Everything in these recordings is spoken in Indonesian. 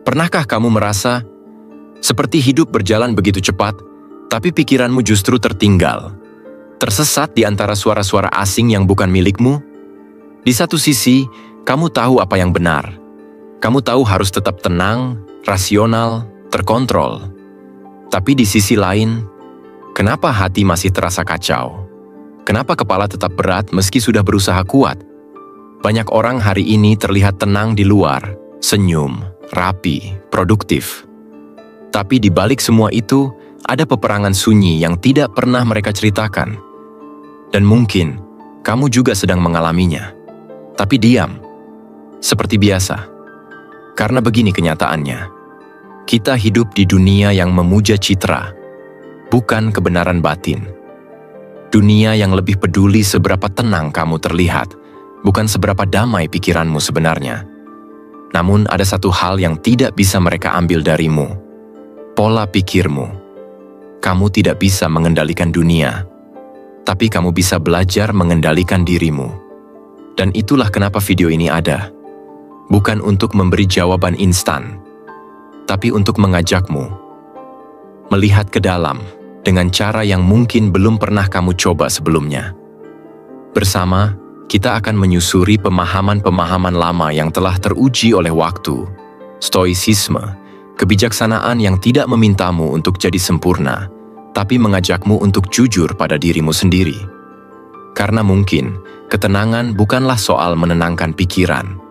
Pernahkah kamu merasa seperti hidup berjalan begitu cepat, tapi pikiranmu justru tertinggal, tersesat di antara suara-suara asing yang bukan milikmu? Di satu sisi, kamu tahu apa yang benar. Kamu tahu harus tetap tenang, rasional, terkontrol. Tapi di sisi lain, kenapa hati masih terasa kacau? Kenapa kepala tetap berat meski sudah berusaha kuat? Banyak orang hari ini terlihat tenang di luar, senyum, rapi, produktif. Tapi di balik semua itu, ada peperangan sunyi yang tidak pernah mereka ceritakan. Dan mungkin, kamu juga sedang mengalaminya. Tapi diam, seperti biasa. Karena begini kenyataannya. Kita hidup di dunia yang memuja citra, bukan kebenaran batin. Dunia yang lebih peduli seberapa tenang kamu terlihat, bukan seberapa damai pikiranmu sebenarnya. Namun ada satu hal yang tidak bisa mereka ambil darimu. Pola pikirmu. Kamu tidak bisa mengendalikan dunia, tapi kamu bisa belajar mengendalikan dirimu. Dan itulah kenapa video ini ada. Bukan untuk memberi jawaban instan, tapi untuk mengajakmu melihat ke dalam dengan cara yang mungkin belum pernah kamu coba sebelumnya. Bersama, kita akan menyusuri pemahaman-pemahaman lama yang telah teruji oleh waktu, stoicisme, kebijaksanaan yang tidak memintamu untuk jadi sempurna, tapi mengajakmu untuk jujur pada dirimu sendiri. Karena mungkin, ketenangan bukanlah soal menenangkan pikiran,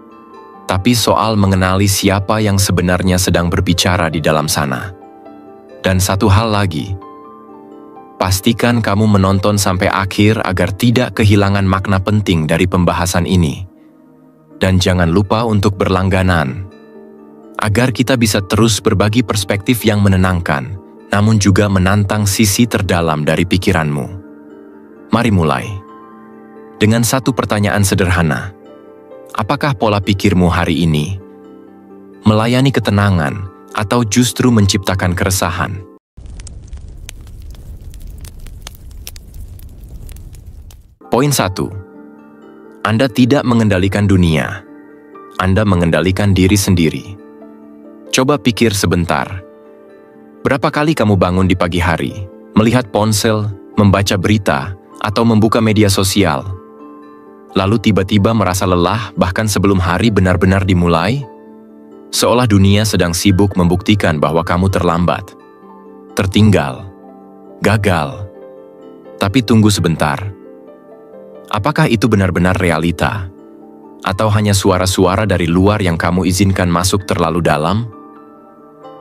tapi soal mengenali siapa yang sebenarnya sedang berbicara di dalam sana. Dan satu hal lagi, pastikan kamu menonton sampai akhir agar tidak kehilangan makna penting dari pembahasan ini. Dan jangan lupa untuk berlangganan, agar kita bisa terus berbagi perspektif yang menenangkan, namun juga menantang sisi terdalam dari pikiranmu. Mari mulai. Dengan satu pertanyaan sederhana, apakah pola pikirmu hari ini? Melayani ketenangan atau justru menciptakan keresahan? Poin 1. Anda tidak mengendalikan dunia. Anda mengendalikan diri sendiri. Coba pikir sebentar. Berapa kali kamu bangun di pagi hari, melihat ponsel, membaca berita, atau membuka media sosial, lalu tiba-tiba merasa lelah bahkan sebelum hari benar-benar dimulai? Seolah dunia sedang sibuk membuktikan bahwa kamu terlambat, tertinggal, gagal. Tapi tunggu sebentar. Apakah itu benar-benar realita? Atau hanya suara-suara dari luar yang kamu izinkan masuk terlalu dalam?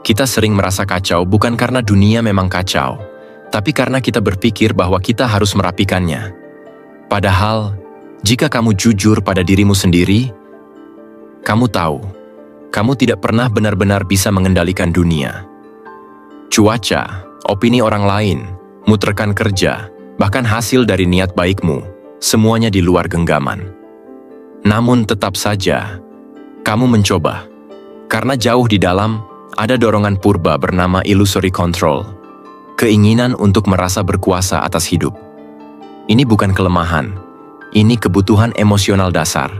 Kita sering merasa kacau bukan karena dunia memang kacau, tapi karena kita berpikir bahwa kita harus merapikannya. Padahal, jika kamu jujur pada dirimu sendiri, kamu tahu, kamu tidak pernah benar-benar bisa mengendalikan dunia. Cuaca, opini orang lain, mood rekan kerja, bahkan hasil dari niat baikmu, semuanya di luar genggaman. Namun tetap saja, kamu mencoba. Karena jauh di dalam, ada dorongan purba bernama illusory control, keinginan untuk merasa berkuasa atas hidup. Ini bukan kelemahan, ini kebutuhan emosional dasar.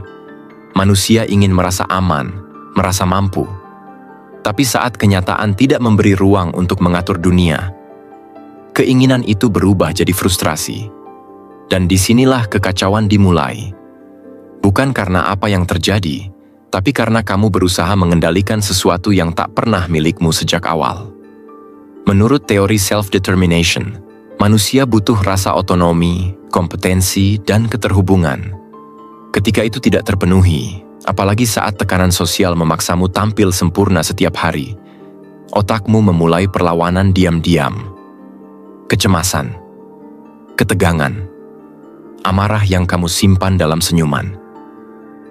Manusia ingin merasa aman, merasa mampu. Tapi saat kenyataan tidak memberi ruang untuk mengatur dunia, keinginan itu berubah jadi frustrasi. Dan disinilah kekacauan dimulai. Bukan karena apa yang terjadi, tapi karena kamu berusaha mengendalikan sesuatu yang tak pernah milikmu sejak awal. Menurut teori self-determination, manusia butuh rasa otonomi, kompetensi, dan keterhubungan. Ketika itu tidak terpenuhi, apalagi saat tekanan sosial memaksamu tampil sempurna setiap hari, otakmu memulai perlawanan diam-diam. Kecemasan, ketegangan, amarah yang kamu simpan dalam senyuman.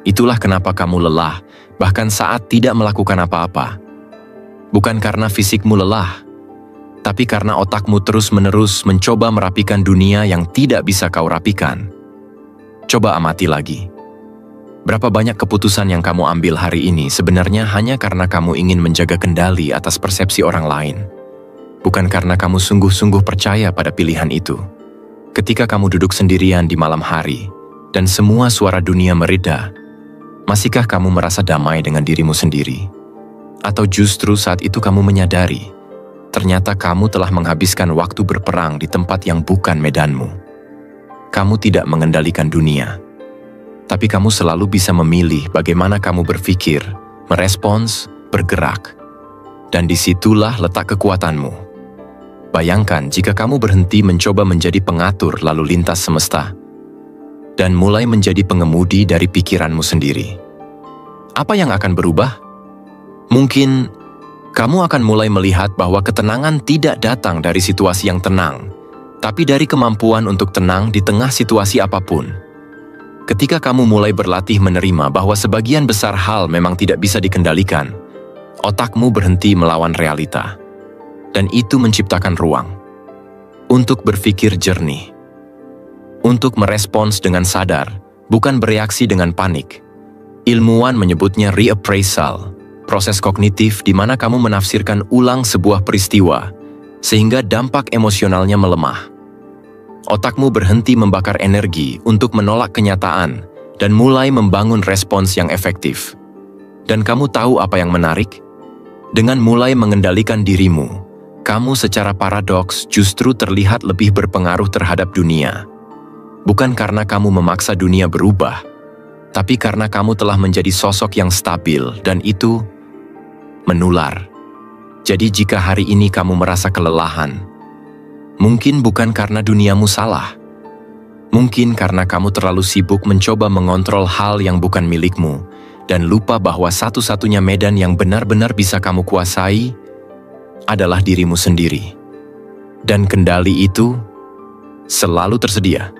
Itulah kenapa kamu lelah, bahkan saat tidak melakukan apa-apa. Bukan karena fisikmu lelah, tapi karena otakmu terus-menerus mencoba merapikan dunia yang tidak bisa kau rapikan. Coba amati lagi. Berapa banyak keputusan yang kamu ambil hari ini sebenarnya hanya karena kamu ingin menjaga kendali atas persepsi orang lain. Bukan karena kamu sungguh-sungguh percaya pada pilihan itu. Ketika kamu duduk sendirian di malam hari, dan semua suara dunia mereda, masihkah kamu merasa damai dengan dirimu sendiri? Atau justru saat itu kamu menyadari, ternyata kamu telah menghabiskan waktu berperang di tempat yang bukan medanmu. Kamu tidak mengendalikan dunia, tapi kamu selalu bisa memilih bagaimana kamu berpikir, merespons, bergerak. Dan disitulah letak kekuatanmu. Bayangkan jika kamu berhenti mencoba menjadi pengatur lalu lintas semesta, dan mulai menjadi pengemudi dari pikiranmu sendiri. Apa yang akan berubah? Mungkin kamu akan mulai melihat bahwa ketenangan tidak datang dari situasi yang tenang, tapi dari kemampuan untuk tenang di tengah situasi apapun. Ketika kamu mulai berlatih menerima bahwa sebagian besar hal memang tidak bisa dikendalikan, otakmu berhenti melawan realita. Dan itu menciptakan ruang untuk berpikir jernih, untuk merespons dengan sadar, bukan bereaksi dengan panik. Ilmuwan menyebutnya reappraisal, proses kognitif di mana kamu menafsirkan ulang sebuah peristiwa, sehingga dampak emosionalnya melemah. Otakmu berhenti membakar energi untuk menolak kenyataan dan mulai membangun respons yang efektif. Dan kamu tahu apa yang menarik? Dengan mulai mengendalikan dirimu, kamu secara paradoks justru terlihat lebih berpengaruh terhadap dunia. Bukan karena kamu memaksa dunia berubah, tapi karena kamu telah menjadi sosok yang stabil dan itu menular. Jadi jika hari ini kamu merasa kelelahan, mungkin bukan karena duniamu salah. Mungkin karena kamu terlalu sibuk mencoba mengontrol hal yang bukan milikmu dan lupa bahwa satu-satunya medan yang benar-benar bisa kamu kuasai adalah dirimu sendiri. Dan kendali itu selalu tersedia,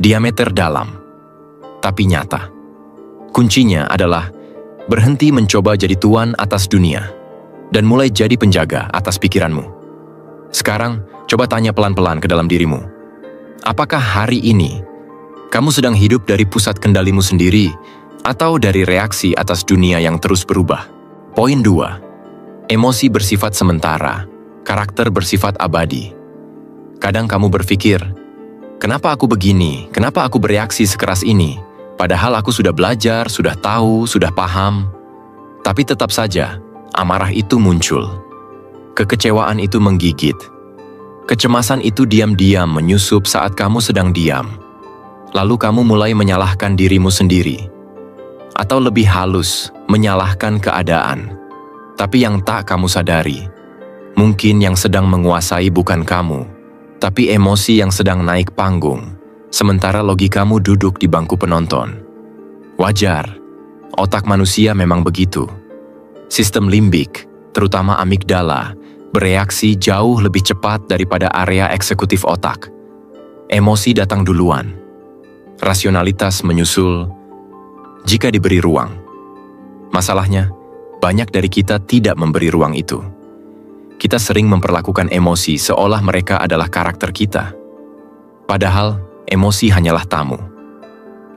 diameter dalam, tapi nyata. Kuncinya adalah berhenti mencoba jadi tuan atas dunia dan mulai jadi penjaga atas pikiranmu. Sekarang, coba tanya pelan-pelan ke dalam dirimu. Apakah hari ini kamu sedang hidup dari pusat kendalimu sendiri atau dari reaksi atas dunia yang terus berubah? Poin 2. Emosi bersifat sementara, karakter bersifat abadi. Kadang kamu berpikir, kenapa aku begini? Kenapa aku bereaksi sekeras ini? Padahal aku sudah belajar, sudah tahu, sudah paham. Tapi tetap saja, amarah itu muncul. Kekecewaan itu menggigit. Kecemasan itu diam-diam menyusup saat kamu sedang diam. Lalu kamu mulai menyalahkan dirimu sendiri. Atau lebih halus, menyalahkan keadaan. Tapi yang tak kamu sadari, mungkin yang sedang menguasai bukan kamu, tapi emosi yang sedang naik panggung, sementara logikamu duduk di bangku penonton. Wajar, otak manusia memang begitu. Sistem limbik, terutama amigdala, bereaksi jauh lebih cepat daripada area eksekutif otak. Emosi datang duluan. Rasionalitas menyusul jika diberi ruang. Masalahnya, banyak dari kita tidak memberi ruang itu. Kita sering memperlakukan emosi seolah mereka adalah karakter kita. Padahal, emosi hanyalah tamu.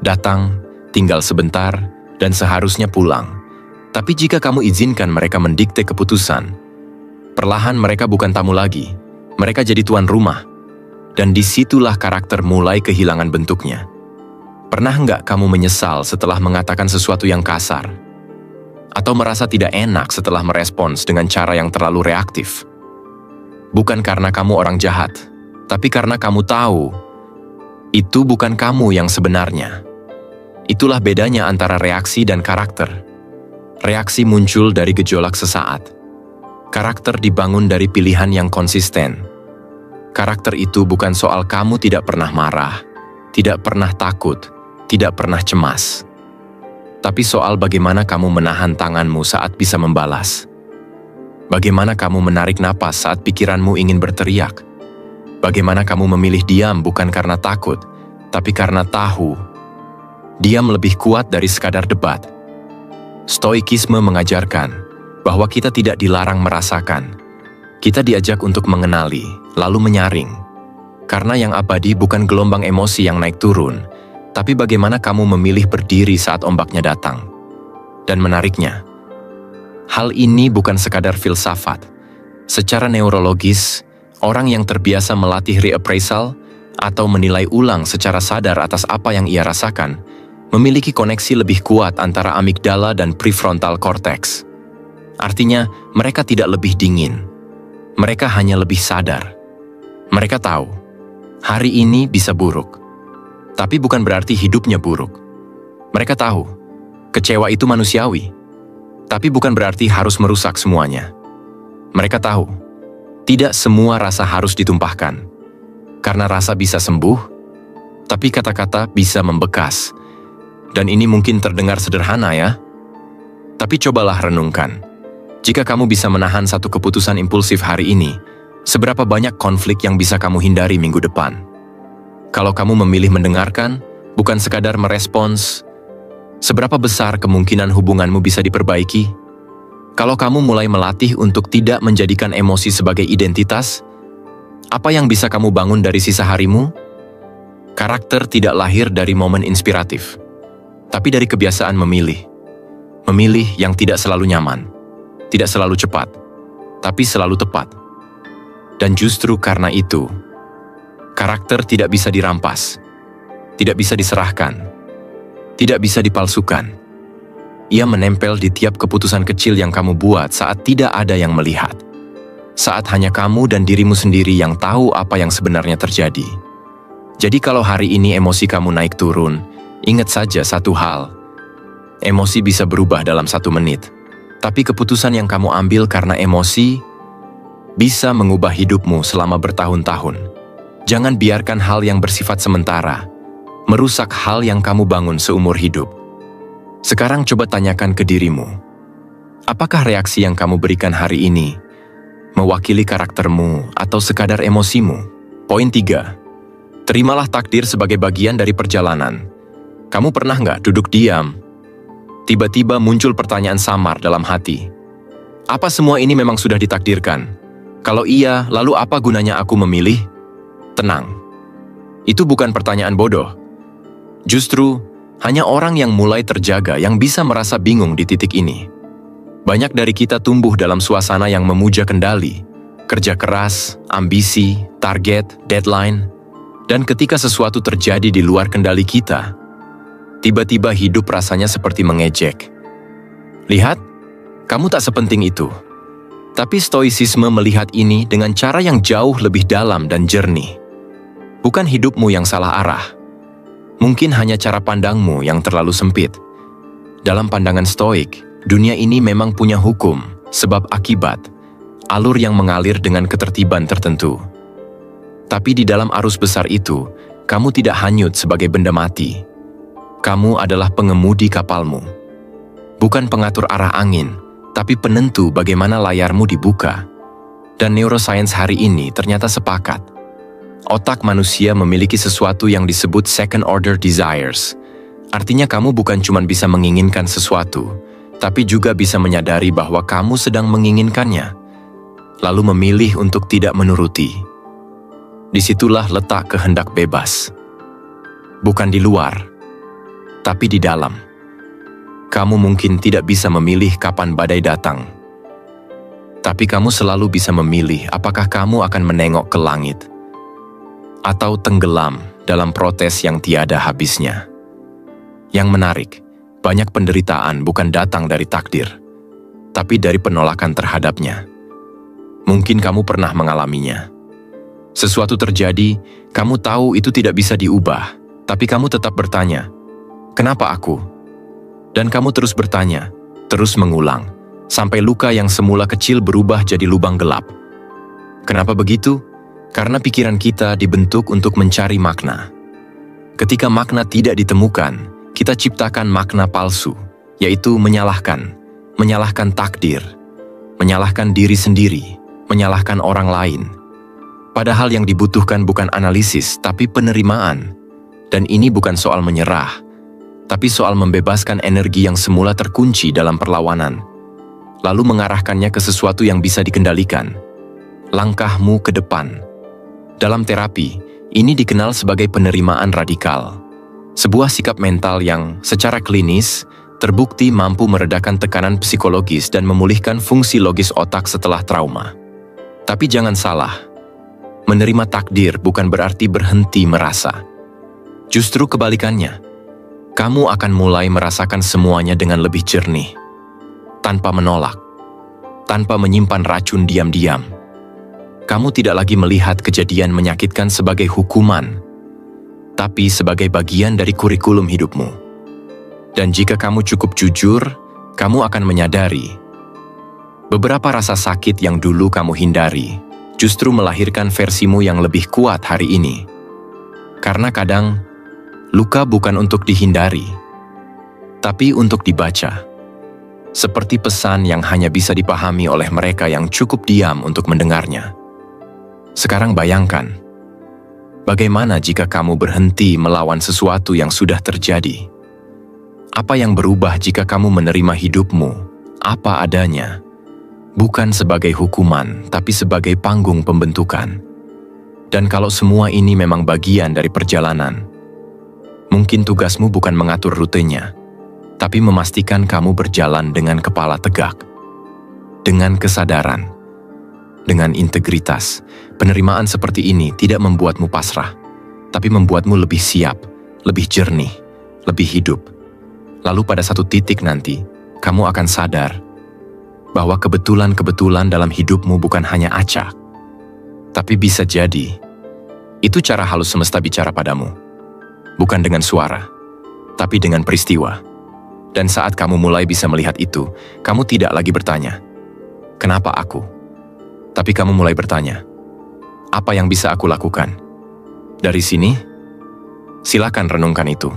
Datang, tinggal sebentar, dan seharusnya pulang. Tapi jika kamu izinkan mereka mendikte keputusan, perlahan mereka bukan tamu lagi. Mereka jadi tuan rumah. Dan disitulah karakter mulai kehilangan bentuknya. Pernah nggak kamu menyesal setelah mengatakan sesuatu yang kasar? Atau merasa tidak enak setelah merespons dengan cara yang terlalu reaktif? Bukan karena kamu orang jahat, tapi karena kamu tahu itu bukan kamu yang sebenarnya. Itulah bedanya antara reaksi dan karakter. Reaksi muncul dari gejolak sesaat. Karakter dibangun dari pilihan yang konsisten. Karakter itu bukan soal kamu tidak pernah marah, tidak pernah takut, tidak pernah cemas. Tapi soal bagaimana kamu menahan tanganmu saat bisa membalas. Bagaimana kamu menarik napas saat pikiranmu ingin berteriak. Bagaimana kamu memilih diam bukan karena takut, tapi karena tahu. Diam lebih kuat dari sekadar debat. Stoikisme mengajarkan bahwa kita tidak dilarang merasakan. Kita diajak untuk mengenali, lalu menyaring. Karena yang abadi bukan gelombang emosi yang naik turun, tapi bagaimana kamu memilih berdiri saat ombaknya datang. Dan menariknya, hal ini bukan sekadar filsafat. Secara neurologis, orang yang terbiasa melatih reappraisal atau menilai ulang secara sadar atas apa yang ia rasakan, memiliki koneksi lebih kuat antara amigdala dan prefrontal cortex. Artinya, mereka tidak lebih dingin. Mereka hanya lebih sadar. Mereka tahu, hari ini bisa buruk. Tapi bukan berarti hidupnya buruk. Mereka tahu, kecewa itu manusiawi. Tapi bukan berarti harus merusak semuanya. Mereka tahu, tidak semua rasa harus ditumpahkan. Karena rasa bisa sembuh, tapi kata-kata bisa membekas. Dan ini mungkin terdengar sederhana ya. Tapi cobalah renungkan. Jika kamu bisa menahan satu keputusan impulsif hari ini, seberapa banyak konflik yang bisa kamu hindari minggu depan? Kalau kamu memilih mendengarkan, bukan sekadar merespons, seberapa besar kemungkinan hubunganmu bisa diperbaiki? Kalau kamu mulai melatih untuk tidak menjadikan emosi sebagai identitas, apa yang bisa kamu bangun dari sisa harimu? Karakter tidak lahir dari momen inspiratif, tapi dari kebiasaan memilih. Memilih yang tidak selalu nyaman, tidak selalu cepat, tapi selalu tepat. Dan justru karena itu, karakter tidak bisa dirampas, tidak bisa diserahkan, tidak bisa dipalsukan. Ia menempel di tiap keputusan kecil yang kamu buat saat tidak ada yang melihat. Saat hanya kamu dan dirimu sendiri yang tahu apa yang sebenarnya terjadi. Jadi kalau hari ini emosi kamu naik turun, ingat saja satu hal. Emosi bisa berubah dalam 1 menit. Tapi keputusan yang kamu ambil karena emosi bisa mengubah hidupmu selama bertahun-tahun. Jangan biarkan hal yang bersifat sementara merusak hal yang kamu bangun seumur hidup. Sekarang coba tanyakan ke dirimu. Apakah reaksi yang kamu berikan hari ini mewakili karaktermu atau sekadar emosimu? Poin 3. Terimalah takdir sebagai bagian dari perjalanan. Kamu pernah nggak duduk diam? Tiba-tiba muncul pertanyaan samar dalam hati. Apa semua ini memang sudah ditakdirkan? Kalau iya, lalu apa gunanya aku memilih? Tenang. Itu bukan pertanyaan bodoh. Justru, hanya orang yang mulai terjaga yang bisa merasa bingung di titik ini. Banyak dari kita tumbuh dalam suasana yang memuja kendali, kerja keras, ambisi, target, deadline, dan ketika sesuatu terjadi di luar kendali kita, tiba-tiba hidup rasanya seperti mengejek. Lihat, kamu tak sepenting itu. Tapi stoicisme melihat ini dengan cara yang jauh lebih dalam dan jernih. Bukan hidupmu yang salah arah. Mungkin hanya cara pandangmu yang terlalu sempit. Dalam pandangan stoik, dunia ini memang punya hukum, sebab akibat, alur yang mengalir dengan ketertiban tertentu. Tapi di dalam arus besar itu, kamu tidak hanyut sebagai benda mati. Kamu adalah pengemudi kapalmu. Bukan pengatur arah angin, tapi penentu bagaimana layarmu dibuka. Dan neuroscience hari ini ternyata sepakat. Otak manusia memiliki sesuatu yang disebut second order desires. Artinya kamu bukan cuma bisa menginginkan sesuatu, tapi juga bisa menyadari bahwa kamu sedang menginginkannya, lalu memilih untuk tidak menuruti. Disitulah letak kehendak bebas. Bukan di luar, tapi di dalam. Kamu mungkin tidak bisa memilih kapan badai datang. Tapi kamu selalu bisa memilih apakah kamu akan menengok ke langit atau tenggelam dalam protes yang tiada habisnya. Yang menarik, banyak penderitaan bukan datang dari takdir, tapi dari penolakan terhadapnya. Mungkin kamu pernah mengalaminya. Sesuatu terjadi, kamu tahu itu tidak bisa diubah, tapi kamu tetap bertanya, "Kenapa aku?" Dan kamu terus bertanya, terus mengulang, sampai luka yang semula kecil berubah jadi lubang gelap. Kenapa begitu? Karena pikiran kita dibentuk untuk mencari makna. Ketika makna tidak ditemukan, kita ciptakan makna palsu, yaitu menyalahkan takdir, menyalahkan diri sendiri, menyalahkan orang lain. Padahal yang dibutuhkan bukan analisis, tapi penerimaan. Dan ini bukan soal menyerah, tapi soal membebaskan energi yang semula terkunci dalam perlawanan, lalu mengarahkannya ke sesuatu yang bisa dikendalikan. Langkahmu ke depan. Dalam terapi, ini dikenal sebagai penerimaan radikal. Sebuah sikap mental yang secara klinis terbukti mampu meredakan tekanan psikologis dan memulihkan fungsi logis otak setelah trauma. Tapi jangan salah, menerima takdir bukan berarti berhenti merasa. Justru kebalikannya, kamu akan mulai merasakan semuanya dengan lebih jernih, tanpa menolak, tanpa menyimpan racun diam-diam. Kamu tidak lagi melihat kejadian menyakitkan sebagai hukuman, tapi sebagai bagian dari kurikulum hidupmu. Dan jika kamu cukup jujur, kamu akan menyadari beberapa rasa sakit yang dulu kamu hindari justru melahirkan versimu yang lebih kuat hari ini. Karena kadang, luka bukan untuk dihindari, tapi untuk dibaca. Seperti pesan yang hanya bisa dipahami oleh mereka yang cukup diam untuk mendengarnya. Sekarang bayangkan, bagaimana jika kamu berhenti melawan sesuatu yang sudah terjadi? Apa yang berubah jika kamu menerima hidupmu, apa adanya, bukan sebagai hukuman, tapi sebagai panggung pembentukan? Dan kalau semua ini memang bagian dari perjalanan, mungkin tugasmu bukan mengatur rutenya, tapi memastikan kamu berjalan dengan kepala tegak, dengan kesadaran, dengan integritas. Penerimaan seperti ini tidak membuatmu pasrah, tapi membuatmu lebih siap, lebih jernih, lebih hidup. Lalu pada satu titik nanti, kamu akan sadar bahwa kebetulan-kebetulan dalam hidupmu bukan hanya acak, tapi bisa jadi itu cara halus semesta bicara padamu. Bukan dengan suara, tapi dengan peristiwa. Dan saat kamu mulai bisa melihat itu, kamu tidak lagi bertanya, "Kenapa aku?" Tapi kamu mulai bertanya, "Apa yang bisa aku lakukan?" Dari sini, silakan renungkan itu.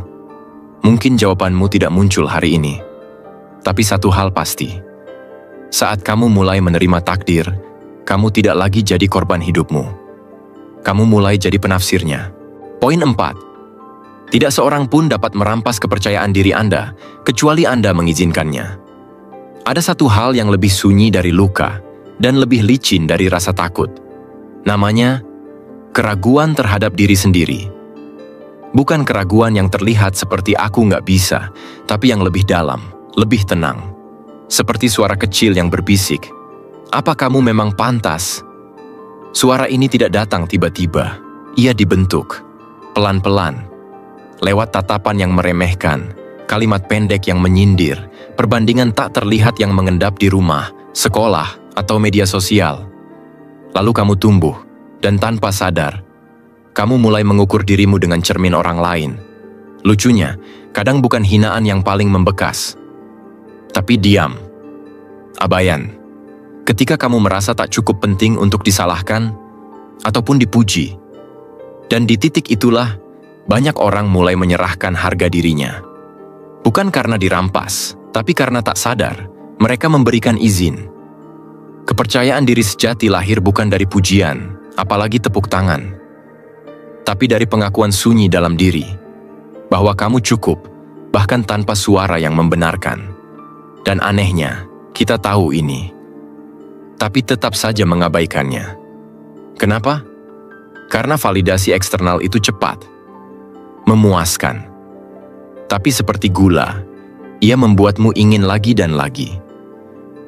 Mungkin jawabanmu tidak muncul hari ini, tapi satu hal pasti. Saat kamu mulai menerima takdir, kamu tidak lagi jadi korban hidupmu. Kamu mulai jadi penafsirnya. Poin 4. Tidak seorang pun dapat merampas kepercayaan diri Anda, kecuali Anda mengizinkannya. Ada satu hal yang lebih sunyi dari luka, dan lebih licin dari rasa takut. Namanya, keraguan terhadap diri sendiri. Bukan keraguan yang terlihat seperti aku nggak bisa, tapi yang lebih dalam, lebih tenang. Seperti suara kecil yang berbisik, "Apa kamu memang pantas?" Suara ini tidak datang tiba-tiba, ia dibentuk, pelan-pelan, lewat tatapan yang meremehkan, kalimat pendek yang menyindir, perbandingan tak terlihat yang mengendap di rumah, sekolah, atau media sosial. Lalu kamu tumbuh, dan tanpa sadar, kamu mulai mengukur dirimu dengan cermin orang lain. Lucunya, kadang bukan hinaan yang paling membekas, tapi diam, abaian. Ketika kamu merasa tak cukup penting untuk disalahkan, ataupun dipuji. Dan di titik itulah, banyak orang mulai menyerahkan harga dirinya. Bukan karena dirampas, tapi karena tak sadar, mereka memberikan izin. Kepercayaan diri sejati lahir bukan dari pujian, apalagi tepuk tangan, tapi dari pengakuan sunyi dalam diri, bahwa kamu cukup, bahkan tanpa suara yang membenarkan. Dan anehnya, kita tahu ini, tapi tetap saja mengabaikannya. Kenapa? Karena validasi eksternal itu cepat, memuaskan, tapi seperti gula, ia membuatmu ingin lagi dan lagi.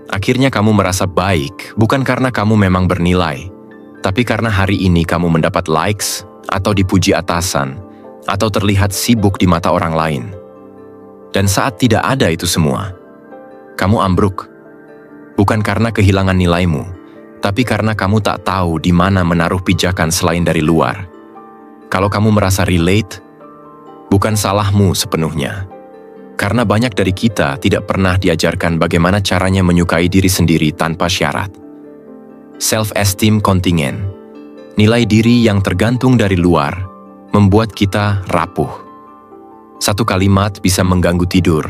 Akhirnya kamu merasa baik, bukan karena kamu memang bernilai, tapi karena hari ini kamu mendapat likes, atau dipuji atasan, atau terlihat sibuk di mata orang lain. Dan saat tidak ada itu semua, kamu ambruk. Bukan karena kehilangan nilaimu, tapi karena kamu tak tahu di mana menaruh pijakan selain dari luar. Kalau kamu merasa relate, bukan salahmu sepenuhnya. Karena banyak dari kita tidak pernah diajarkan bagaimana caranya menyukai diri sendiri tanpa syarat. Self-esteem kontingen, nilai diri yang tergantung dari luar, membuat kita rapuh. Satu kalimat bisa mengganggu tidur.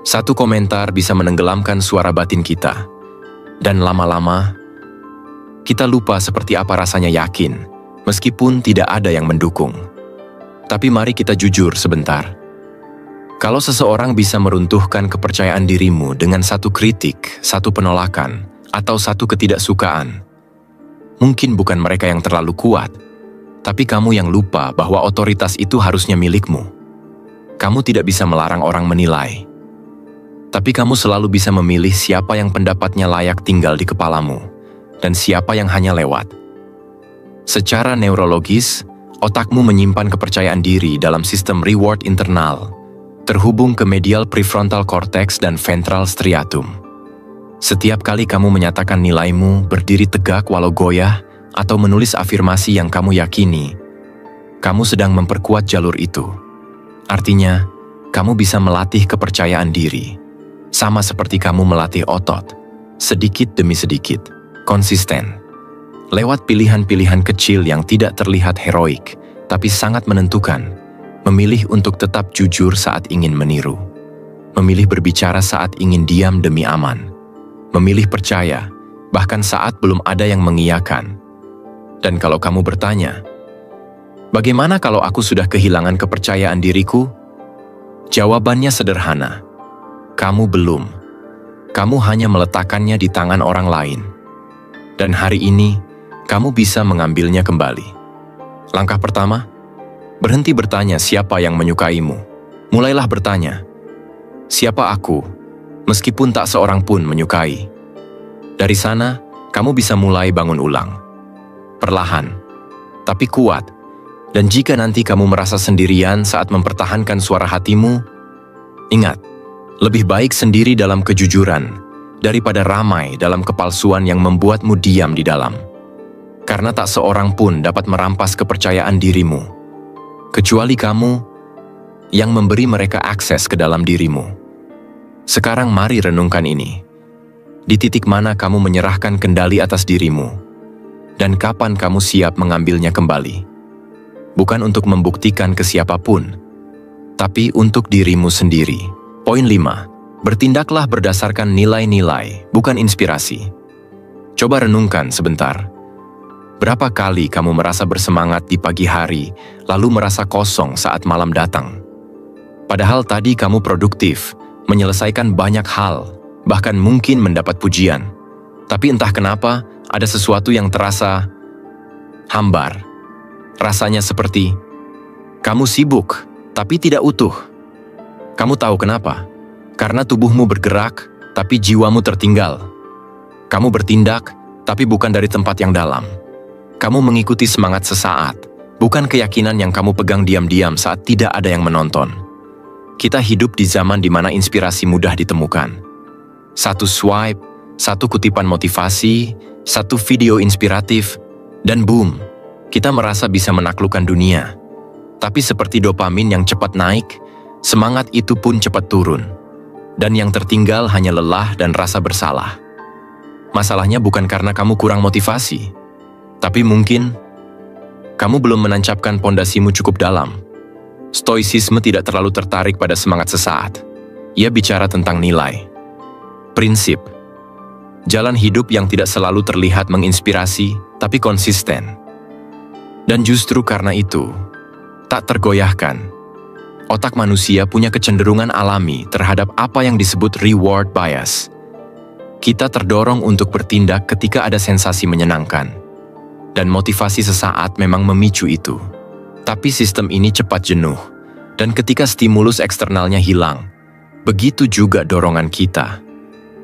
Satu komentar bisa menenggelamkan suara batin kita. Dan lama-lama, kita lupa seperti apa rasanya yakin, meskipun tidak ada yang mendukung. Tapi mari kita jujur sebentar. Kalau seseorang bisa meruntuhkan kepercayaan dirimu dengan satu kritik, satu penolakan, atau satu ketidaksukaan, mungkin bukan mereka yang terlalu kuat, tapi kamu yang lupa bahwa otoritas itu harusnya milikmu. Kamu tidak bisa melarang orang menilai, tapi kamu selalu bisa memilih siapa yang pendapatnya layak tinggal di kepalamu, dan siapa yang hanya lewat. Secara neurologis, otakmu menyimpan kepercayaan diri dalam sistem reward internal, terhubung ke medial prefrontal cortex dan ventral striatum. Setiap kali kamu menyatakan nilaimu, berdiri tegak walau goyah, atau menulis afirmasi yang kamu yakini, kamu sedang memperkuat jalur itu. Artinya, kamu bisa melatih kepercayaan diri. Sama seperti kamu melatih otot, sedikit demi sedikit, konsisten. Lewat pilihan-pilihan kecil yang tidak terlihat heroik, tapi sangat menentukan, memilih untuk tetap jujur saat ingin meniru. Memilih berbicara saat ingin diam demi aman. Memilih percaya, bahkan saat belum ada yang mengiyakan. Dan kalau kamu bertanya, bagaimana kalau aku sudah kehilangan kepercayaan diriku? Jawabannya sederhana. Kamu belum. Kamu hanya meletakkannya di tangan orang lain. Dan hari ini, kamu bisa mengambilnya kembali. Langkah pertama, berhenti bertanya siapa yang menyukaimu. Mulailah bertanya, siapa aku, meskipun tak seorang pun menyukai. Dari sana, kamu bisa mulai bangun ulang. Perlahan, tapi kuat. Dan jika nanti kamu merasa sendirian saat mempertahankan suara hatimu, ingat, lebih baik sendiri dalam kejujuran daripada ramai dalam kepalsuan yang membuatmu diam di dalam. Karena tak seorang pun dapat merampas kepercayaan dirimu, kecuali kamu yang memberi mereka akses ke dalam dirimu. Sekarang mari renungkan ini. Di titik mana kamu menyerahkan kendali atas dirimu, dan kapan kamu siap mengambilnya kembali? Bukan untuk membuktikan ke siapapun, tapi untuk dirimu sendiri. Poin 5. Bertindaklah berdasarkan nilai-nilai, bukan inspirasi. Coba renungkan sebentar. Berapa kali kamu merasa bersemangat di pagi hari, lalu merasa kosong saat malam datang? Padahal tadi kamu produktif, menyelesaikan banyak hal, bahkan mungkin mendapat pujian. Tapi entah kenapa, ada sesuatu yang terasa hambar. Rasanya seperti, kamu sibuk, tapi tidak utuh. Kamu tahu kenapa? Karena tubuhmu bergerak, tapi jiwamu tertinggal. Kamu bertindak, tapi bukan dari tempat yang dalam. Kamu mengikuti semangat sesaat, bukan keyakinan yang kamu pegang diam-diam saat tidak ada yang menonton. Kita hidup di zaman di mana inspirasi mudah ditemukan. Satu swipe, satu kutipan motivasi, satu video inspiratif, dan boom, kita merasa bisa menaklukkan dunia. Tapi seperti dopamin yang cepat naik, semangat itu pun cepat turun. Dan yang tertinggal hanya lelah dan rasa bersalah. Masalahnya bukan karena kamu kurang motivasi, tapi mungkin kamu belum menancapkan pondasimu cukup dalam. Stoicisme tidak terlalu tertarik pada semangat sesaat. Ia bicara tentang nilai, prinsip, jalan hidup yang tidak selalu terlihat menginspirasi, tapi konsisten. Dan justru karena itu, tak tergoyahkan, otak manusia punya kecenderungan alami terhadap apa yang disebut reward bias. Kita terdorong untuk bertindak ketika ada sensasi menyenangkan, dan motivasi sesaat memang memicu itu. Tapi sistem ini cepat jenuh, dan ketika stimulus eksternalnya hilang, begitu juga dorongan kita.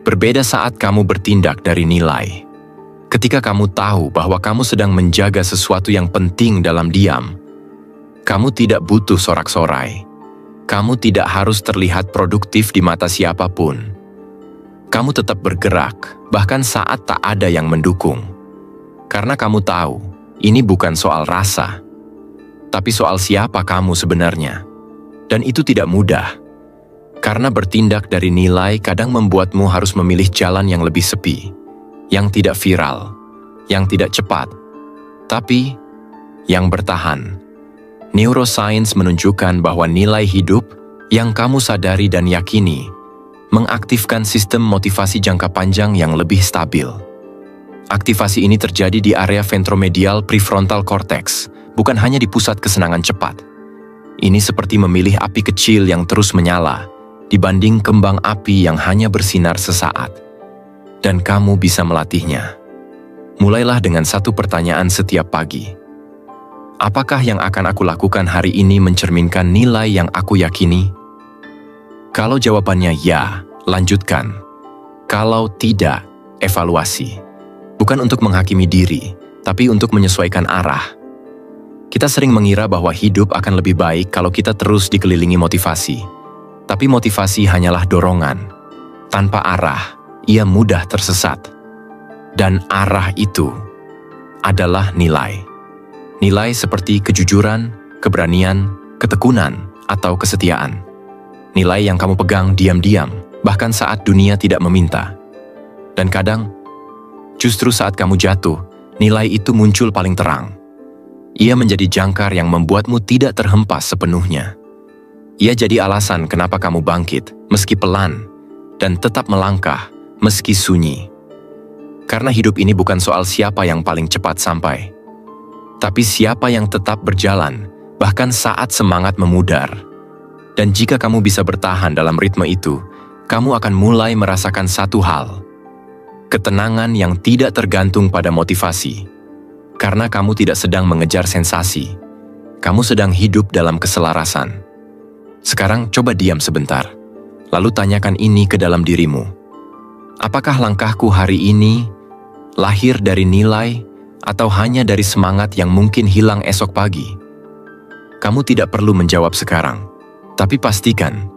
Berbeda saat kamu bertindak dari nilai. Ketika kamu tahu bahwa kamu sedang menjaga sesuatu yang penting dalam diam, kamu tidak butuh sorak-sorai. Kamu tidak harus terlihat produktif di mata siapapun. Kamu tetap bergerak, bahkan saat tak ada yang mendukung. Karena kamu tahu, ini bukan soal rasa, tapi soal siapa kamu sebenarnya. Dan itu tidak mudah. Karena bertindak dari nilai kadang membuatmu harus memilih jalan yang lebih sepi, yang tidak viral, yang tidak cepat, tapi yang bertahan. Neuroscience menunjukkan bahwa nilai hidup yang kamu sadari dan yakini mengaktifkan sistem motivasi jangka panjang yang lebih stabil. Aktivasi ini terjadi di area ventromedial prefrontal cortex, bukan hanya di pusat kesenangan cepat. Ini seperti memilih api kecil yang terus menyala, dibanding kembang api yang hanya bersinar sesaat. Dan kamu bisa melatihnya. Mulailah dengan satu pertanyaan setiap pagi. Apakah yang akan aku lakukan hari ini mencerminkan nilai yang aku yakini? Kalau jawabannya ya, lanjutkan. Kalau tidak, evaluasi. Bukan untuk menghakimi diri, tapi untuk menyesuaikan arah. Kita sering mengira bahwa hidup akan lebih baik kalau kita terus dikelilingi motivasi. Tapi motivasi hanyalah dorongan. Tanpa arah, ia mudah tersesat. Dan arah itu adalah nilai. Nilai seperti kejujuran, keberanian, ketekunan, atau kesetiaan. Nilai yang kamu pegang diam-diam, bahkan saat dunia tidak meminta. Dan kadang, justru saat kamu jatuh, nilai itu muncul paling terang. Ia menjadi jangkar yang membuatmu tidak terhempas sepenuhnya. Ia jadi alasan kenapa kamu bangkit, meski pelan, dan tetap melangkah, meski sunyi. Karena hidup ini bukan soal siapa yang paling cepat sampai, tapi siapa yang tetap berjalan, bahkan saat semangat memudar. Dan jika kamu bisa bertahan dalam ritme itu, kamu akan mulai merasakan satu hal. Ketenangan yang tidak tergantung pada motivasi. Karena kamu tidak sedang mengejar sensasi. Kamu sedang hidup dalam keselarasan. Sekarang coba diam sebentar. Lalu tanyakan ini ke dalam dirimu. Apakah langkahku hari ini lahir dari nilai atau hanya dari semangat yang mungkin hilang esok pagi? Kamu tidak perlu menjawab sekarang, tapi pastikan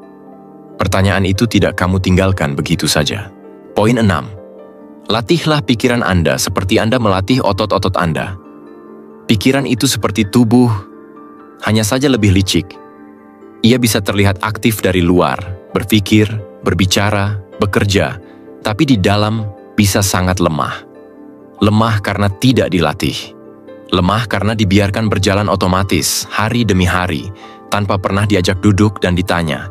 pertanyaan itu tidak kamu tinggalkan begitu saja. Poin 6. Latihlah pikiran Anda seperti Anda melatih otot-otot Anda. Pikiran itu seperti tubuh, hanya saja lebih licik. Ia bisa terlihat aktif dari luar, berpikir, berbicara, bekerja, tapi di dalam bisa sangat lemah. Lemah karena tidak dilatih. Lemah karena dibiarkan berjalan otomatis, hari demi hari, tanpa pernah diajak duduk dan ditanya,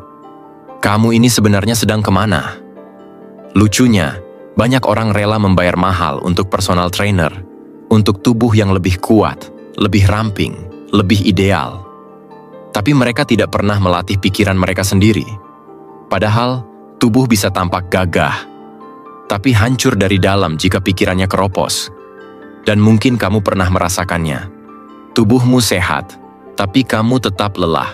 "Kamu ini sebenarnya sedang kemana?" Lucunya, banyak orang rela membayar mahal untuk personal trainer, untuk tubuh yang lebih kuat, lebih ramping, lebih ideal. Tapi mereka tidak pernah melatih pikiran mereka sendiri. Padahal, tubuh bisa tampak gagah, tapi hancur dari dalam jika pikirannya keropos. Dan mungkin kamu pernah merasakannya. Tubuhmu sehat, tapi kamu tetap lelah.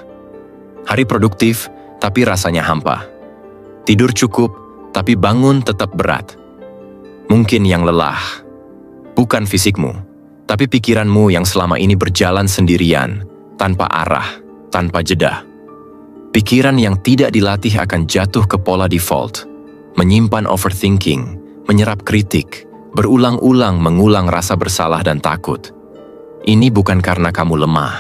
Hari produktif, tapi rasanya hampa. Tidur cukup, tapi bangun tetap berat. Mungkin yang lelah bukan fisikmu, tapi pikiranmu yang selama ini berjalan sendirian, tanpa arah, tanpa jeda. Pikiran yang tidak dilatih akan jatuh ke pola default, menyimpan overthinking, menyerap kritik, berulang-ulang mengulang rasa bersalah dan takut. Ini bukan karena kamu lemah,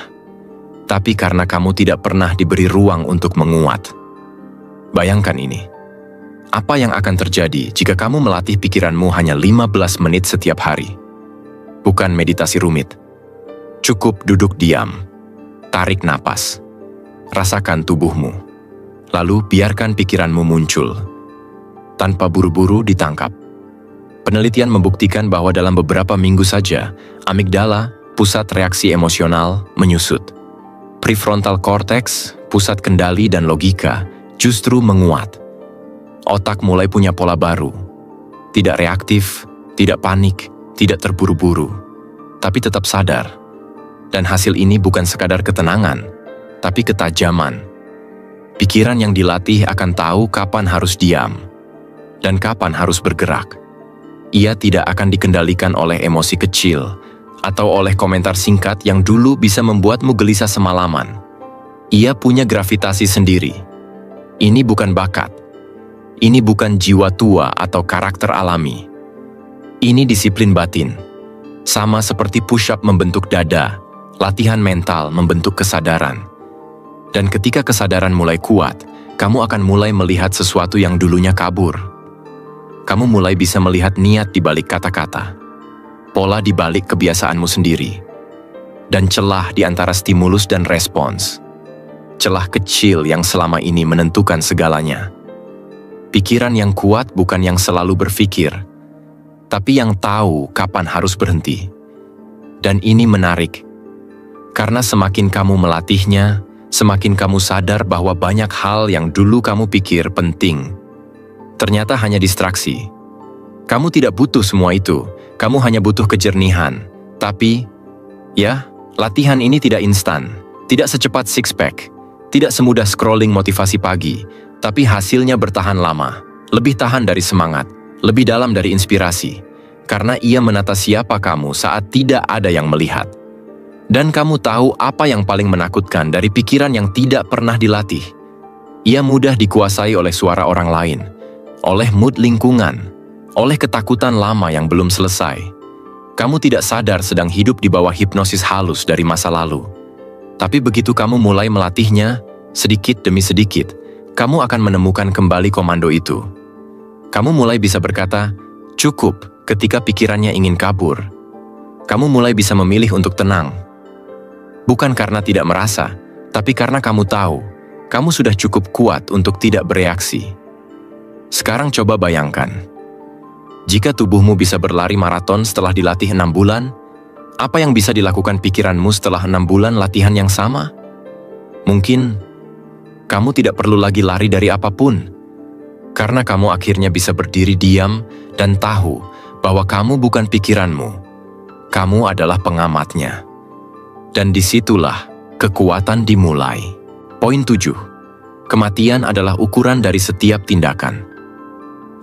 tapi karena kamu tidak pernah diberi ruang untuk menguat. Bayangkan ini. Apa yang akan terjadi jika kamu melatih pikiranmu hanya 15 menit setiap hari? Bukan meditasi rumit. Cukup duduk diam, tarik napas, rasakan tubuhmu, lalu biarkan pikiranmu muncul, tanpa buru-buru ditangkap. Penelitian membuktikan bahwa dalam beberapa minggu saja, amigdala, pusat reaksi emosional, menyusut. Prefrontal cortex, pusat kendali dan logika, justru menguat. Otak mulai punya pola baru. Tidak reaktif, tidak panik, tidak terburu-buru, tapi tetap sadar. Dan hasil ini bukan sekadar ketenangan, tapi ketajaman. Pikiran yang dilatih akan tahu kapan harus diam dan kapan harus bergerak. Ia tidak akan dikendalikan oleh emosi kecil atau oleh komentar singkat yang dulu bisa membuatmu gelisah semalaman. Ia punya gravitasi sendiri. Ini bukan bakat. Ini bukan jiwa tua atau karakter alami. Ini disiplin batin. Sama seperti push-up membentuk dada, latihan mental membentuk kesadaran. Dan ketika kesadaran mulai kuat, kamu akan mulai melihat sesuatu yang dulunya kabur. Kamu mulai bisa melihat niat di balik kata-kata, pola di balik kebiasaanmu sendiri, dan celah di antara stimulus dan respons. Celah kecil yang selama ini menentukan segalanya. Pikiran yang kuat bukan yang selalu berpikir, tapi yang tahu kapan harus berhenti. Dan ini menarik, karena semakin kamu melatihnya, semakin kamu sadar bahwa banyak hal yang dulu kamu pikir penting ternyata hanya distraksi. Kamu tidak butuh semua itu, kamu hanya butuh kejernihan. Tapi, ya, latihan ini tidak instan, tidak secepat six-pack, tidak semudah scrolling motivasi pagi, tapi hasilnya bertahan lama, lebih tahan dari semangat, lebih dalam dari inspirasi, karena ia menata siapa kamu saat tidak ada yang melihat. Dan kamu tahu apa yang paling menakutkan dari pikiran yang tidak pernah dilatih. Ia mudah dikuasai oleh suara orang lain, oleh mood lingkungan, oleh ketakutan lama yang belum selesai. Kamu tidak sadar sedang hidup di bawah hipnosis halus dari masa lalu. Tapi begitu kamu mulai melatihnya, sedikit demi sedikit, kamu akan menemukan kembali komando itu. Kamu mulai bisa berkata, "Cukup," ketika pikirannya ingin kabur. Kamu mulai bisa memilih untuk tenang. Bukan karena tidak merasa, tapi karena kamu tahu, kamu sudah cukup kuat untuk tidak bereaksi. Sekarang coba bayangkan, jika tubuhmu bisa berlari maraton setelah dilatih 6 bulan, apa yang bisa dilakukan pikiranmu setelah 6 bulan latihan yang sama? Mungkin, kamu tidak perlu lagi lari dari apapun, karena kamu akhirnya bisa berdiri diam dan tahu bahwa kamu bukan pikiranmu, kamu adalah pengamatnya. Dan disitulah kekuatan dimulai. Poin 7. Kematian adalah ukuran dari setiap tindakan.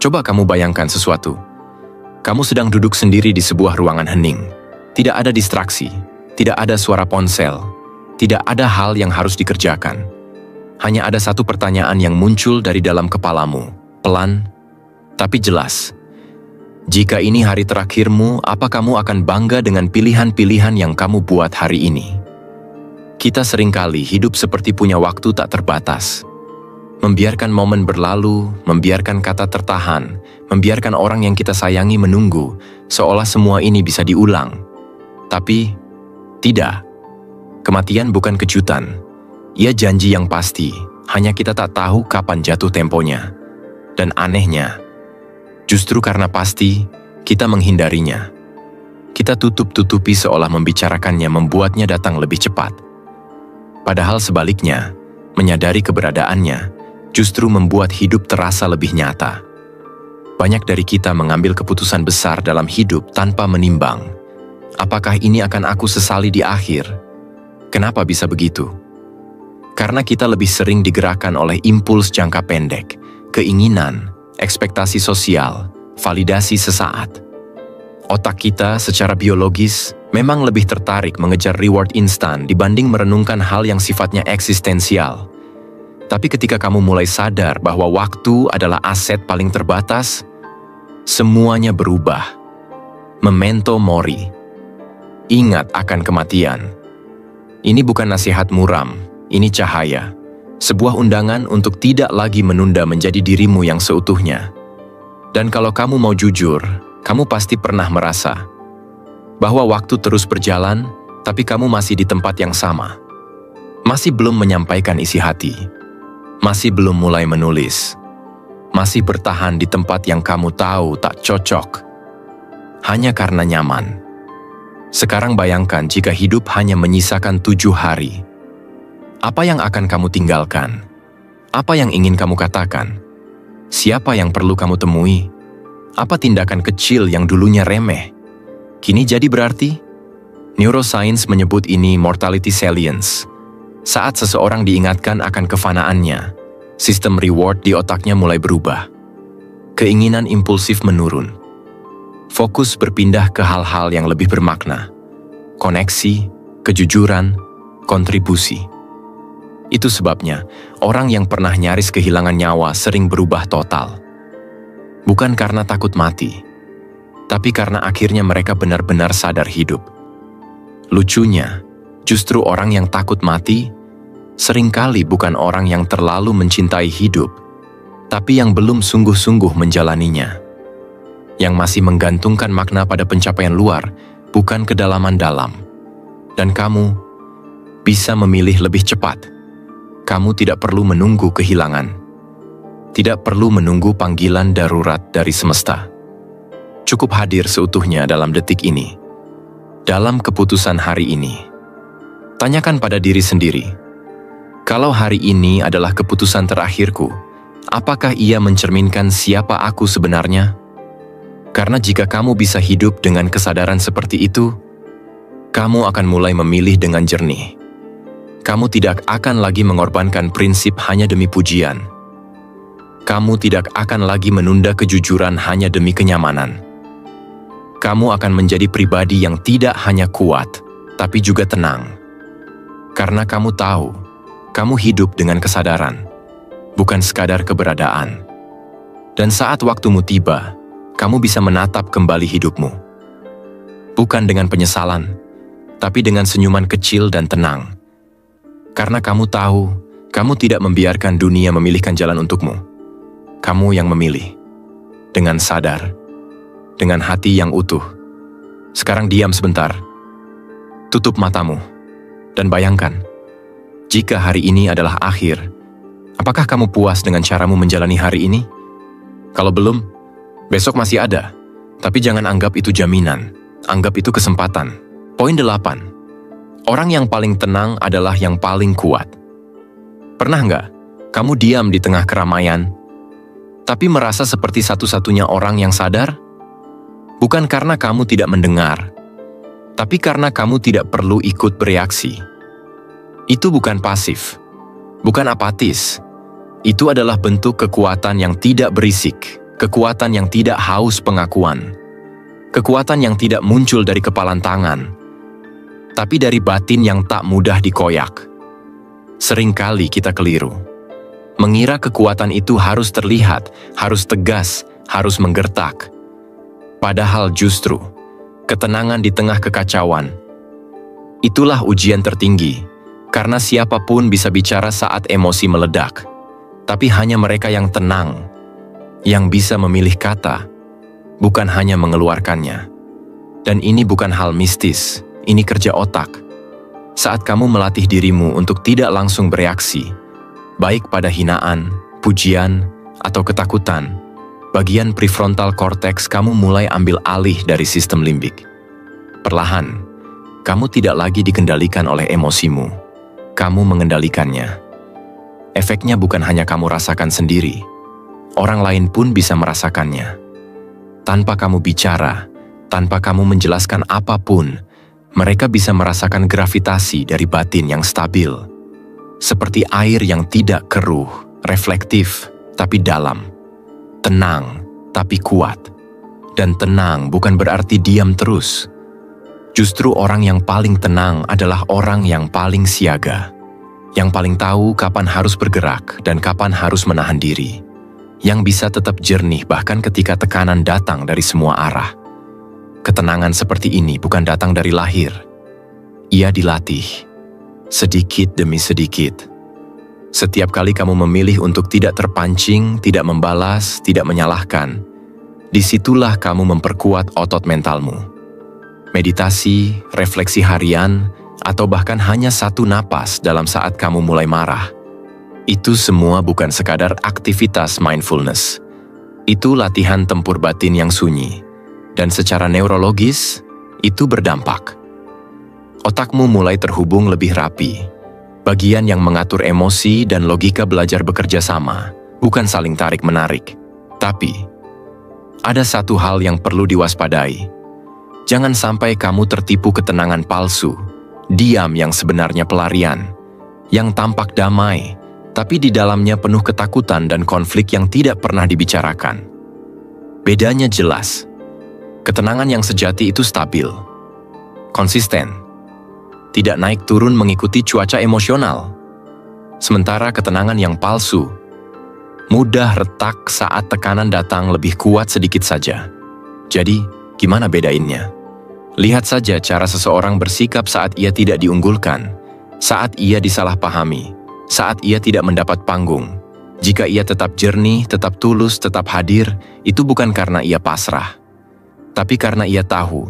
Coba kamu bayangkan sesuatu. Kamu sedang duduk sendiri di sebuah ruangan hening. Tidak ada distraksi, tidak ada suara ponsel, tidak ada hal yang harus dikerjakan. Hanya ada satu pertanyaan yang muncul dari dalam kepalamu, pelan, tapi jelas. Jika ini hari terakhirmu, apa kamu akan bangga dengan pilihan-pilihan yang kamu buat hari ini? Kita seringkali hidup seperti punya waktu tak terbatas. Membiarkan momen berlalu, membiarkan kata tertahan, membiarkan orang yang kita sayangi menunggu, seolah semua ini bisa diulang. Tapi, tidak. Kematian bukan kejutan. Ia janji yang pasti, hanya kita tak tahu kapan jatuh temponya. Dan anehnya, justru karena pasti, kita menghindarinya. Kita tutup-tutupi seolah membicarakannya membuatnya datang lebih cepat. Padahal sebaliknya, menyadari keberadaannya, justru membuat hidup terasa lebih nyata. Banyak dari kita mengambil keputusan besar dalam hidup tanpa menimbang. Apakah ini akan aku sesali di akhir? Kenapa bisa begitu? Karena kita lebih sering digerakkan oleh impuls jangka pendek, keinginan, ekspektasi sosial, validasi sesaat. Otak kita secara biologis memang lebih tertarik mengejar reward instan dibanding merenungkan hal yang sifatnya eksistensial. Tapi ketika kamu mulai sadar bahwa waktu adalah aset paling terbatas, semuanya berubah. Memento mori. Ingat akan kematian. Ini bukan nasihat muram, ini cahaya. Sebuah undangan untuk tidak lagi menunda menjadi dirimu yang seutuhnya. Dan kalau kamu mau jujur, kamu pasti pernah merasa bahwa waktu terus berjalan, tapi kamu masih di tempat yang sama. Masih belum menyampaikan isi hati. Masih belum mulai menulis. Masih bertahan di tempat yang kamu tahu tak cocok. Hanya karena nyaman. Sekarang bayangkan jika hidup hanya menyisakan 7 hari. Apa yang akan kamu tinggalkan? Apa yang ingin kamu katakan? Siapa yang perlu kamu temui? Apa tindakan kecil yang dulunya remeh kini jadi berarti? Neuroscience menyebut ini mortality salience. Saat seseorang diingatkan akan kefanaannya, sistem reward di otaknya mulai berubah. Keinginan impulsif menurun. Fokus berpindah ke hal-hal yang lebih bermakna. Koneksi, kejujuran, kontribusi. Itu sebabnya, orang yang pernah nyaris kehilangan nyawa sering berubah total. Bukan karena takut mati, tapi karena akhirnya mereka benar-benar sadar hidup. Lucunya, justru orang yang takut mati, seringkali bukan orang yang terlalu mencintai hidup, tapi yang belum sungguh-sungguh menjalaninya. Yang masih menggantungkan makna pada pencapaian luar, bukan kedalaman dalam. Dan kamu bisa memilih lebih cepat. Kamu tidak perlu menunggu kehilangan. Tidak perlu menunggu panggilan darurat dari semesta. Cukup hadir seutuhnya dalam detik ini. Dalam keputusan hari ini. Tanyakan pada diri sendiri, kalau hari ini adalah keputusan terakhirku, apakah ia mencerminkan siapa aku sebenarnya? Karena jika kamu bisa hidup dengan kesadaran seperti itu, kamu akan mulai memilih dengan jernih. Kamu tidak akan lagi mengorbankan prinsip hanya demi pujian. Kamu tidak akan lagi menunda kejujuran hanya demi kenyamanan. Kamu akan menjadi pribadi yang tidak hanya kuat, tapi juga tenang. Karena kamu tahu, kamu hidup dengan kesadaran, bukan sekadar keberadaan. Dan saat waktumu tiba, kamu bisa menatap kembali hidupmu. Bukan dengan penyesalan, tapi dengan senyuman kecil dan tenang. Karena kamu tahu, kamu tidak membiarkan dunia memilihkan jalan untukmu. Kamu yang memilih. Dengan sadar, dengan hati yang utuh. Sekarang diam sebentar. Tutup matamu, dan bayangkan, jika hari ini adalah akhir, apakah kamu puas dengan caramu menjalani hari ini? Kalau belum, besok masih ada. Tapi jangan anggap itu jaminan, anggap itu kesempatan. Poin 8. Orang yang paling tenang adalah yang paling kuat. Pernah nggak kamu diam di tengah keramaian, tapi merasa seperti satu-satunya orang yang sadar? Bukan karena kamu tidak mendengar, tapi karena kamu tidak perlu ikut bereaksi. Itu bukan pasif, bukan apatis. Itu adalah bentuk kekuatan yang tidak berisik, kekuatan yang tidak haus pengakuan, kekuatan yang tidak muncul dari kepalan tangan, tapi dari batin yang tak mudah dikoyak. Seringkali kita keliru. Mengira kekuatan itu harus terlihat, harus tegas, harus menggertak. Padahal justru, ketenangan di tengah kekacauan. Itulah ujian tertinggi, karena siapapun bisa bicara saat emosi meledak. Tapi hanya mereka yang tenang, yang bisa memilih kata, bukan hanya mengeluarkannya. Dan ini bukan hal mistis, ini kerja otak. Saat kamu melatih dirimu untuk tidak langsung bereaksi, baik pada hinaan, pujian, atau ketakutan, bagian prefrontal cortex kamu mulai ambil alih dari sistem limbik. Perlahan, kamu tidak lagi dikendalikan oleh emosimu, kamu mengendalikannya. Efeknya bukan hanya kamu rasakan sendiri, orang lain pun bisa merasakannya. Tanpa kamu bicara, tanpa kamu menjelaskan apapun, mereka bisa merasakan gravitasi dari batin yang stabil. Seperti air yang tidak keruh, reflektif, tapi dalam. Tenang, tapi kuat. Dan tenang bukan berarti diam terus. Justru orang yang paling tenang adalah orang yang paling siaga. Yang paling tahu kapan harus bergerak dan kapan harus menahan diri. Yang bisa tetap jernih bahkan ketika tekanan datang dari semua arah. Ketenangan seperti ini bukan datang dari lahir. Ia dilatih, sedikit demi sedikit. Setiap kali kamu memilih untuk tidak terpancing, tidak membalas, tidak menyalahkan, disitulah kamu memperkuat otot mentalmu. Meditasi, refleksi harian, atau bahkan hanya satu napas dalam saat kamu mulai marah. Itu semua bukan sekadar aktivitas mindfulness. Itu latihan tempur batin yang sunyi. Dan secara neurologis, itu berdampak. Otakmu mulai terhubung lebih rapi. Bagian yang mengatur emosi dan logika belajar bekerja sama, bukan saling tarik-menarik. Tapi, ada satu hal yang perlu diwaspadai. Jangan sampai kamu tertipu ketenangan palsu, diam yang sebenarnya pelarian, yang tampak damai, tapi di dalamnya penuh ketakutan dan konflik yang tidak pernah dibicarakan. Bedanya jelas. Ketenangan yang sejati itu stabil, konsisten, tidak naik turun mengikuti cuaca emosional. Sementara ketenangan yang palsu, mudah retak saat tekanan datang lebih kuat sedikit saja. Jadi, gimana bedainnya? Lihat saja cara seseorang bersikap saat ia tidak diunggulkan, saat ia disalahpahami, saat ia tidak mendapat panggung. Jika ia tetap jernih, tetap tulus, tetap hadir, itu bukan karena ia pasrah. Tapi karena ia tahu,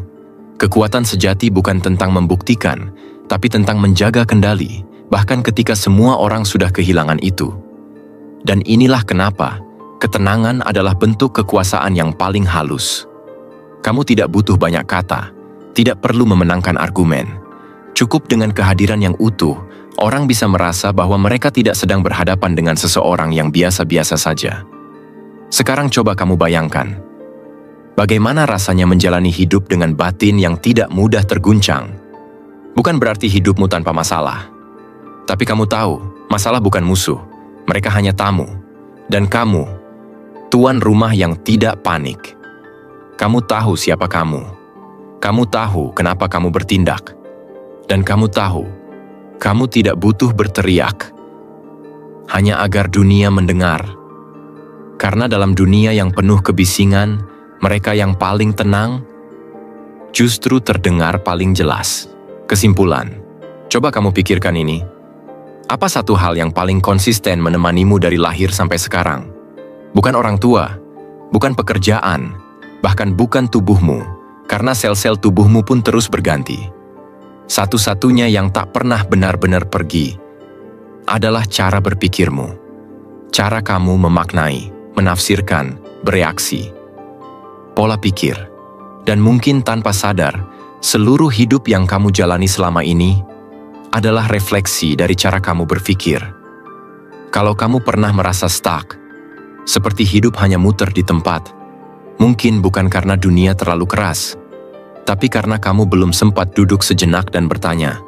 kekuatan sejati bukan tentang membuktikan, tapi tentang menjaga kendali, bahkan ketika semua orang sudah kehilangan itu. Dan inilah kenapa, ketenangan adalah bentuk kekuasaan yang paling halus. Kamu tidak butuh banyak kata, tidak perlu memenangkan argumen. Cukup dengan kehadiran yang utuh, orang bisa merasa bahwa mereka tidak sedang berhadapan dengan seseorang yang biasa-biasa saja. Sekarang coba kamu bayangkan, bagaimana rasanya menjalani hidup dengan batin yang tidak mudah terguncang? Bukan berarti hidupmu tanpa masalah. Tapi kamu tahu, masalah bukan musuh. Mereka hanya tamu. Dan kamu, tuan rumah yang tidak panik. Kamu tahu siapa kamu. Kamu tahu kenapa kamu bertindak. Dan kamu tahu, kamu tidak butuh berteriak. Hanya agar dunia mendengar. Karena dalam dunia yang penuh kebisingan, Mereka yang paling tenang justru terdengar paling jelas. Kesimpulan, coba kamu pikirkan ini. Apa satu hal yang paling konsisten menemanimu dari lahir sampai sekarang? Bukan orang tua, bukan pekerjaan, bahkan bukan tubuhmu, karena sel-sel tubuhmu pun terus berganti. Satu-satunya yang tak pernah benar-benar pergi adalah cara berpikirmu. Cara kamu memaknai, menafsirkan, bereaksi. Pola pikir. Dan mungkin tanpa sadar, seluruh hidup yang kamu jalani selama ini adalah refleksi dari cara kamu berpikir. Kalau kamu pernah merasa stuck, seperti hidup hanya muter di tempat, mungkin bukan karena dunia terlalu keras, tapi karena kamu belum sempat duduk sejenak dan bertanya,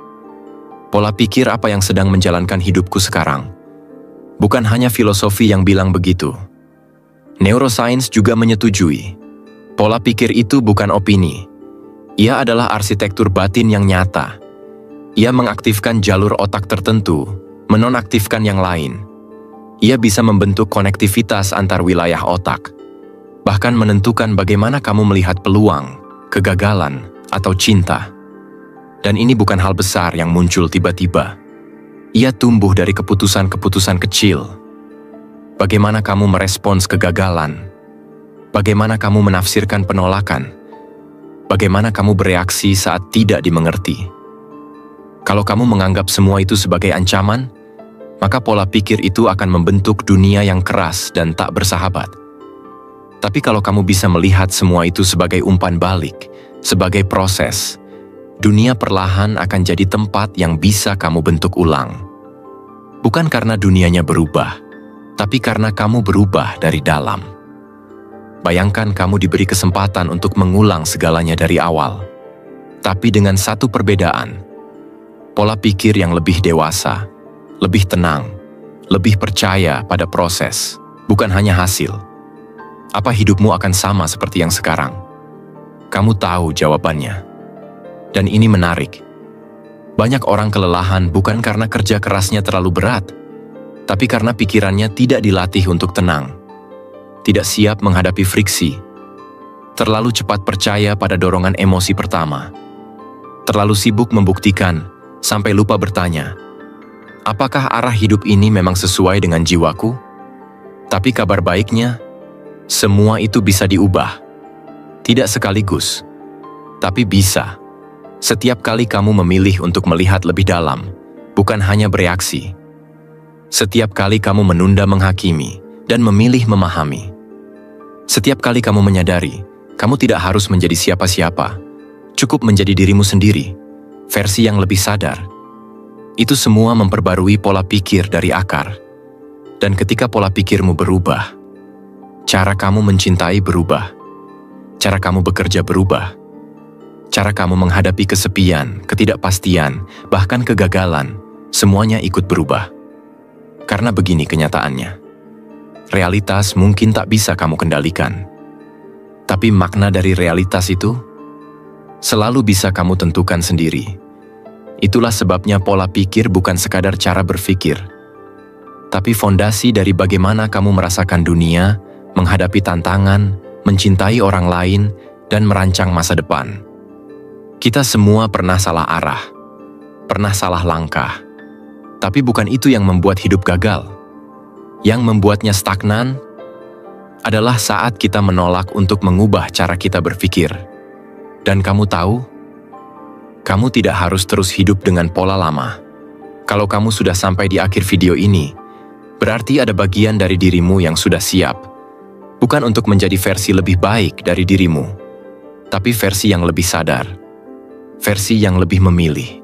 pola pikir apa yang sedang menjalankan hidupku sekarang? Bukan hanya filosofi yang bilang begitu. Neuroscience juga menyetujui. Pola pikir itu bukan opini. Ia adalah arsitektur batin yang nyata. Ia mengaktifkan jalur otak tertentu, menonaktifkan yang lain. Ia bisa membentuk konektivitas antar wilayah otak, bahkan menentukan bagaimana kamu melihat peluang, kegagalan, atau cinta. Dan ini bukan hal besar yang muncul tiba-tiba. Ia tumbuh dari keputusan-keputusan kecil. Bagaimana kamu merespons kegagalan? Bagaimana kamu menafsirkan penolakan? Bagaimana kamu bereaksi saat tidak dimengerti? Kalau kamu menganggap semua itu sebagai ancaman, maka pola pikir itu akan membentuk dunia yang keras dan tak bersahabat. Tapi kalau kamu bisa melihat semua itu sebagai umpan balik, sebagai proses, dunia perlahan akan jadi tempat yang bisa kamu bentuk ulang. Bukan karena dunianya berubah, tapi karena kamu berubah dari dalam. Bayangkan kamu diberi kesempatan untuk mengulang segalanya dari awal. Tapi dengan satu perbedaan, pola pikir yang lebih dewasa, lebih tenang, lebih percaya pada proses, bukan hanya hasil. Apa hidupmu akan sama seperti yang sekarang? Kamu tahu jawabannya. Dan ini menarik. Banyak orang kelelahan bukan karena kerja kerasnya terlalu berat, tapi karena pikirannya tidak dilatih untuk tenang. Tidak siap menghadapi friksi. Terlalu cepat percaya pada dorongan emosi pertama. Terlalu sibuk membuktikan, sampai lupa bertanya, apakah arah hidup ini memang sesuai dengan jiwaku? Tapi kabar baiknya, semua itu bisa diubah. Tidak sekaligus, tapi bisa. Setiap kali kamu memilih untuk melihat lebih dalam, bukan hanya bereaksi. Setiap kali kamu menunda menghakimi dan memilih memahami. Setiap kali kamu menyadari, kamu tidak harus menjadi siapa-siapa. Cukup menjadi dirimu sendiri, versi yang lebih sadar. Itu semua memperbarui pola pikir dari akar. Dan ketika pola pikirmu berubah, cara kamu mencintai berubah. Cara kamu bekerja berubah. Cara kamu menghadapi kesepian, ketidakpastian, bahkan kegagalan, semuanya ikut berubah. Karena begini kenyataannya. Realitas mungkin tak bisa kamu kendalikan. Tapi makna dari realitas itu selalu bisa kamu tentukan sendiri. Itulah sebabnya pola pikir bukan sekadar cara berpikir, tapi fondasi dari bagaimana kamu merasakan dunia, menghadapi tantangan, mencintai orang lain, dan merancang masa depan. Kita semua pernah salah arah, pernah salah langkah. Tapi bukan itu yang membuat hidup gagal. Yang membuatnya stagnan adalah saat kita menolak untuk mengubah cara kita berpikir. Dan kamu tahu, kamu tidak harus terus hidup dengan pola lama. Kalau kamu sudah sampai di akhir video ini, berarti ada bagian dari dirimu yang sudah siap. Bukan untuk menjadi versi lebih baik dari dirimu, tapi versi yang lebih sadar. Versi yang lebih memilih.